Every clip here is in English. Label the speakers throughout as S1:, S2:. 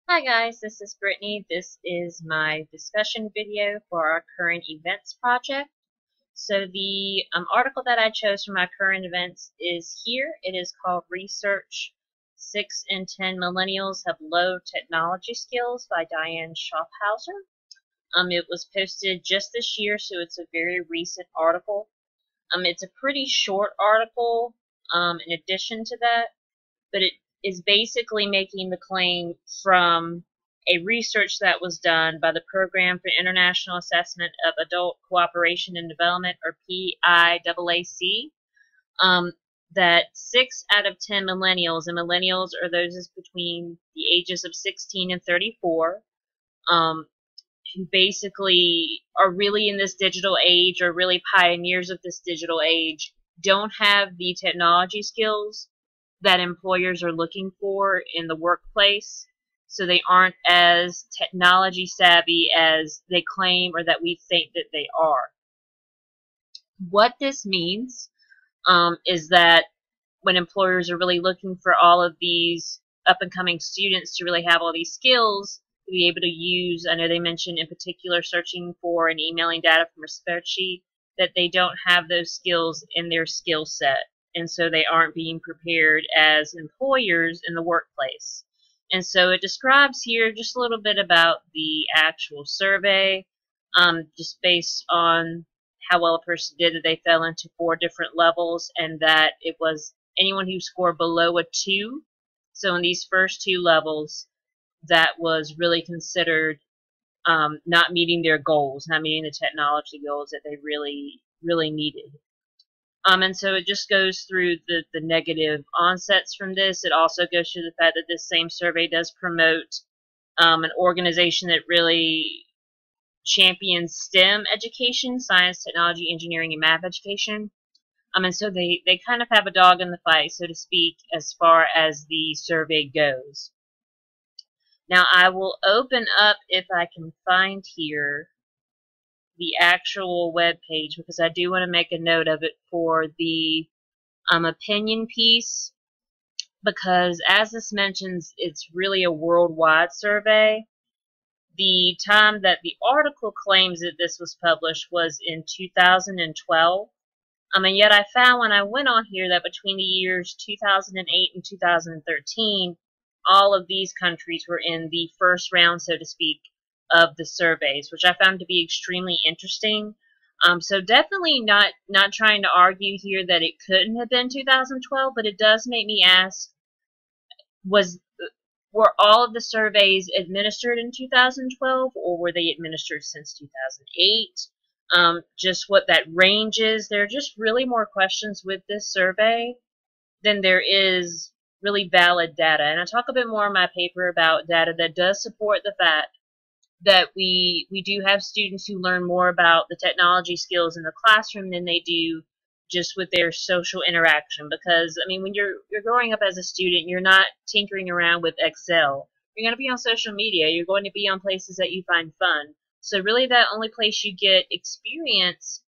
S1: Hi guys, this is Brittany. This is my discussion video for our current events project. So the article that I chose for my current events is here. It is called Research 6 in 10 Millennials Have Low Technology Skills by Diane Schaffhauser. It was posted just this year, so it's a very recent article. It's a pretty short article in addition to that, but it is basically making the claim from a research that was done by the Program for International Assessment of Adult Cooperation and Development, or PIAAC, that 6 out of 10 millennials, and millennials are those between the ages of 16 and 34, who basically are really in this digital age, or really pioneers of this digital age, don't have the technology skills that employers are looking for in the workplace. So they aren't as technology savvy as they claim or that we think that they are. What this means is that when employers are really looking for all of these up and coming students to really have all these skills to be able to use, I know they mentioned in particular searching for and emailing data from a spreadsheet, that they don't have those skills in their skill set, and so they aren't being prepared as employers in the workplace. And so it describes here just a little bit about the actual survey, just based on how well a person did, that they fell into 4 different levels, and that it was anyone who scored below a 2. So in these first 2 levels, that was really considered not meeting their goals, not meeting the technology goals that they really needed. And so it just goes through the negative onsets from this. It also goes through the fact that this same survey does promote an organization that really champions STEM education, science, technology, engineering, and math education. And so they kind of have a dog in the fight, so to speak, as far as the survey goes. Now I will open up, if I can find here, the actual web page, because I do want to make a note of it for the opinion piece, because as this mentions, it's really a worldwide survey. The time that the article claims that this was published was in 2012. And yet I found when I went on here that between the years 2008 and 2013, all of these countries were in the first round, so to speak, of the surveys, which I found to be extremely interesting. So definitely not trying to argue here that it couldn't have been 2012, but it does make me ask, were all of the surveys administered in 2012, or were they administered since 2008? Just what that range is. There are just really more questions with this survey than there is really valid data. And I talk a bit more in my paper about data that does support the fact that we do have students who learn more about the technology skills in the classroom than they do just with their social interaction. Because I mean, when you're growing up as a student, you're not tinkering around with Excel. You're going to be on social media. You're going to be on places that you find fun. So really, that only place you get experience,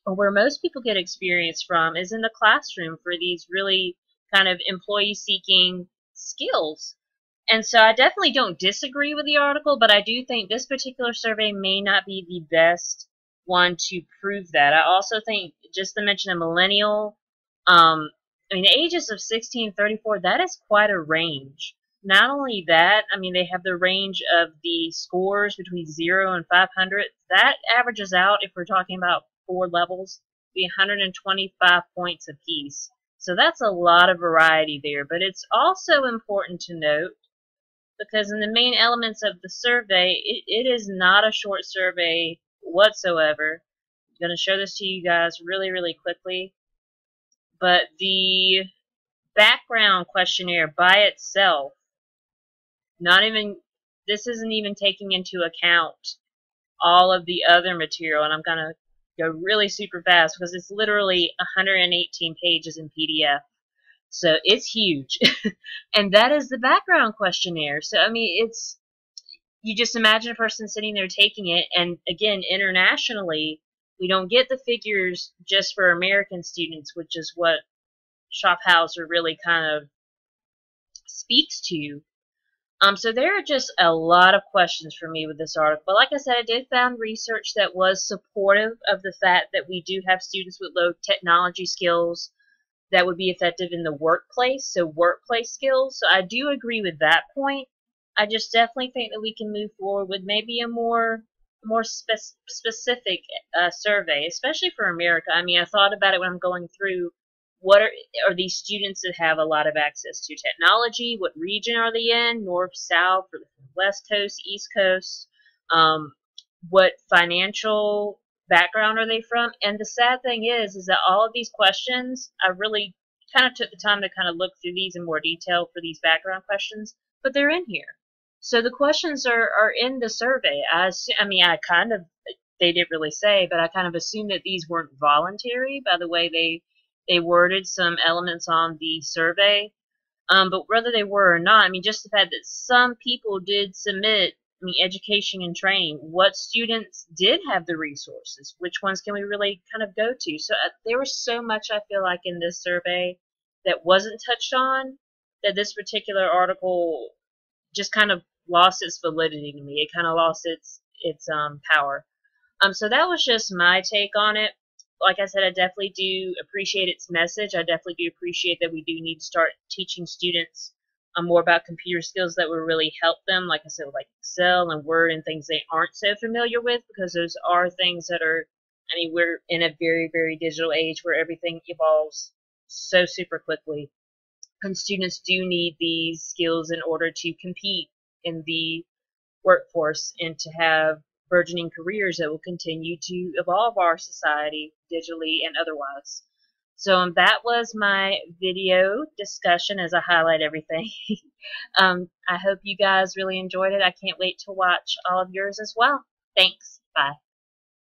S1: or where most people get experience from, is in the classroom for these really kind of employee-seeking skills. And so I definitely don't disagree with the article, but I do think this particular survey may not be the best one to prove that. I also think, just to mention a millennial, I mean, the ages of 16 to 34, that is quite a range. Not only that, I mean, they have the range of the scores between 0 and 500. That averages out, if we're talking about 4 levels, to be 125 points apiece. So that's a lot of variety there. But it's also important to note, because in the main elements of the survey, it is not a short survey whatsoever. I'm going to show this to you guys really quickly. But the background questionnaire by itself, this isn't even taking into account all of the other material, and I'm going to go really super fast because it's literally 118 pages in PDF. So it's huge. And that is the background questionnaire. So, I mean, you just imagine a person sitting there taking it, and again, internationally, we don't get the figures just for American students, which is what Schaffhauser really kind of speaks to. So there are just a lot of questions for me with this article. But like I said, I did find research that was supportive of the fact that we do have students with low technology skills that would be effective in the workplace, so workplace skills. So I do agree with that point. I just definitely think that we can move forward with maybe a more specific survey, especially for America. I mean, I thought about it when I'm going through what are these students that have a lot of access to technology? What region are they in? North, south, or the west coast, east coast? Um, what financial background are they from? And the sad thing is that all of these questions, I really kind of took the time to kind of look through these in more detail for these background questions, but they're in here. So the questions are in the survey. I mean, I kind of, they didn't really say, but I kind of assumed that these weren't voluntary by the way they worded some elements on the survey. But whether they were or not, I mean, just the fact that some people did submit, I mean, education and training, what students did have the resources, which ones can we really kind of go to? So there was so much I feel like in this survey that wasn't touched on that this particular article just kind of lost its validity to me. It kind of lost its power. So that was just my take on it. Like I said, I definitely do appreciate its message. I definitely do appreciate that we do need to start teaching students more about computer skills that will really help them. Like I said, like Excel and Word and things they aren't so familiar with, because those are things that are, I mean, we're in a very, very digital age where everything evolves so super quickly. And students do need these skills in order to compete in the workforce and to have burgeoning careers that will continue to evolve our society digitally and otherwise. So that was my video discussion as I highlight everything. I hope you guys really enjoyed it. I can't wait to watch all of yours as well. Thanks. Bye.